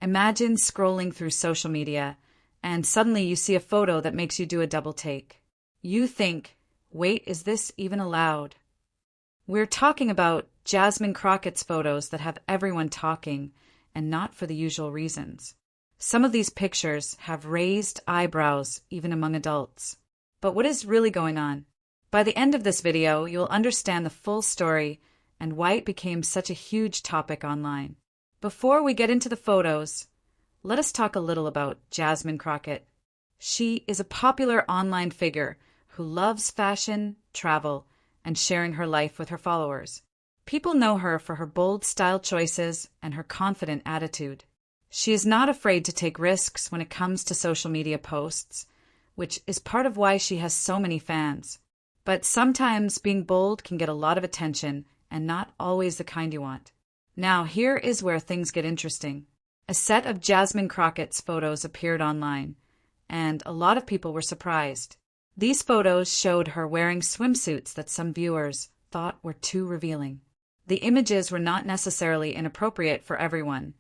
Imagine scrolling through social media, and suddenly you see a photo that makes you do a double take. You think, wait, is this even allowed? We're talking about Jasmine Crockett's photos that have everyone talking, and not for the usual reasons. Some of these pictures have raised eyebrows even among adults. But what is really going on? By the end of this video, you'll understand the full story and why it became such a huge topic online. Before we get into the photos, let us talk a little about Jasmine Crockett. She is a popular online figure who loves fashion, travel, and sharing her life with her followers. People know her for her bold style choices and her confident attitude. She is not afraid to take risks when it comes to social media posts, which is part of why she has so many fans. But sometimes being bold can get a lot of attention and not always the kind you want. Now, here is where things get interesting. A set of Jasmine Crockett's photos appeared online, and a lot of people were surprised. These photos showed her wearing swimsuits that some viewers thought were too revealing. The images were not necessarily inappropriate for everyone,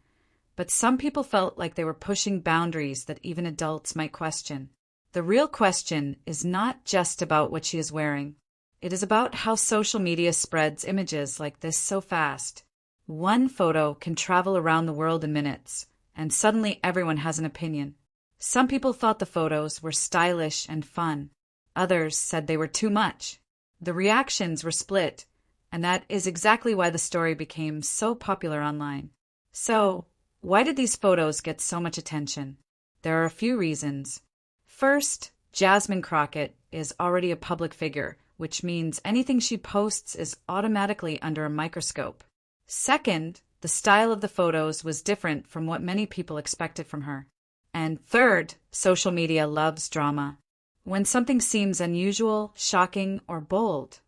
but some people felt like they were pushing boundaries that even adults might question. The real question is not just about what she is wearing. It is about how social media spreads images like this so fast. One photo can travel around the world in minutes, and suddenly everyone has an opinion. Some people thought the photos were stylish and fun. Others said they were too much. The reactions were split, and that is exactly why the story became so popular online. So, why did these photos get so much attention? There are a few reasons. First, Jasmine Crockett is already a public figure, which means anything she posts is automatically under a microscope. Second, the style of the photos was different from what many people expected from her. And third, social media loves drama. When something seems unusual, shocking, or bold,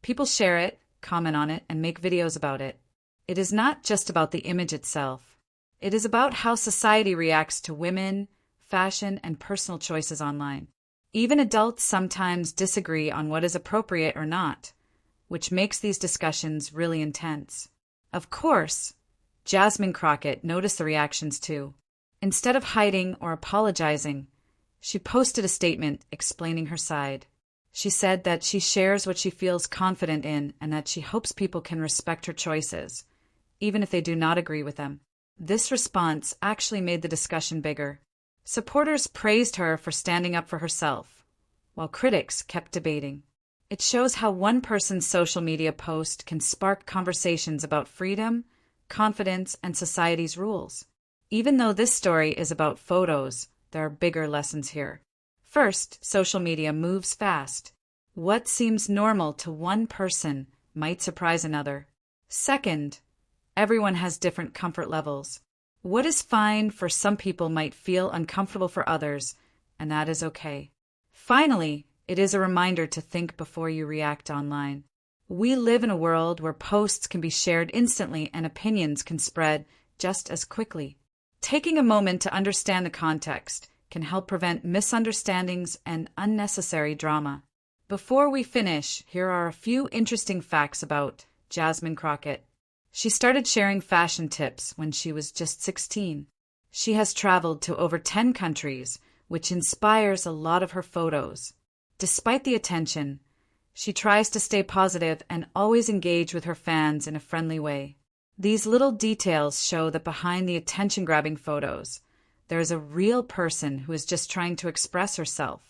people share it, comment on it, and make videos about it. It is not just about the image itself. It is about how society reacts to women, fashion, and personal choices online. Even adults sometimes disagree on what is appropriate or not, which makes these discussions really intense. Of course, Jasmine Crockett noticed the reactions too. Instead of hiding or apologizing, she posted a statement explaining her side. She said that she shares what she feels confident in and that she hopes people can respect her choices, even if they do not agree with them. This response actually made the discussion bigger. Supporters praised her for standing up for herself, while critics kept debating. It shows how one person's social media post can spark conversations about freedom, confidence, and society's rules. Even though this story is about photos, there are bigger lessons here. First, social media moves fast. What seems normal to one person might surprise another. Second, everyone has different comfort levels. What is fine for some people might feel uncomfortable for others, and that is okay. Finally, it is a reminder to think before you react online. We live in a world where posts can be shared instantly and opinions can spread just as quickly. Taking a moment to understand the context can help prevent misunderstandings and unnecessary drama. Before we finish, here are a few interesting facts about Jasmine Crockett. She started sharing fashion tips when she was just 16. She has traveled to over 10 countries, which inspires a lot of her photos. Despite the attention, she tries to stay positive and always engage with her fans in a friendly way. These little details show that behind the attention-grabbing photos, there is a real person who is just trying to express herself.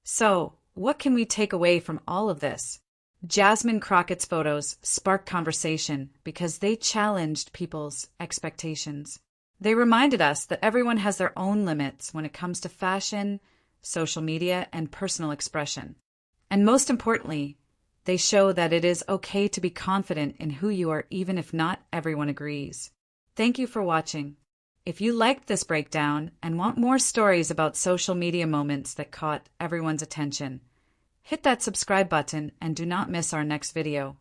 So, what can we take away from all of this? Jasmine Crockett's photos sparked conversation because they challenged people's expectations. They reminded us that everyone has their own limits when it comes to fashion, social media, and personal expression. And most importantly, they show that it is okay to be confident in who you are even if not everyone agrees. Thank you for watching. If you liked this breakdown and want more stories about social media moments that caught everyone's attention, hit that subscribe button and do not miss our next video.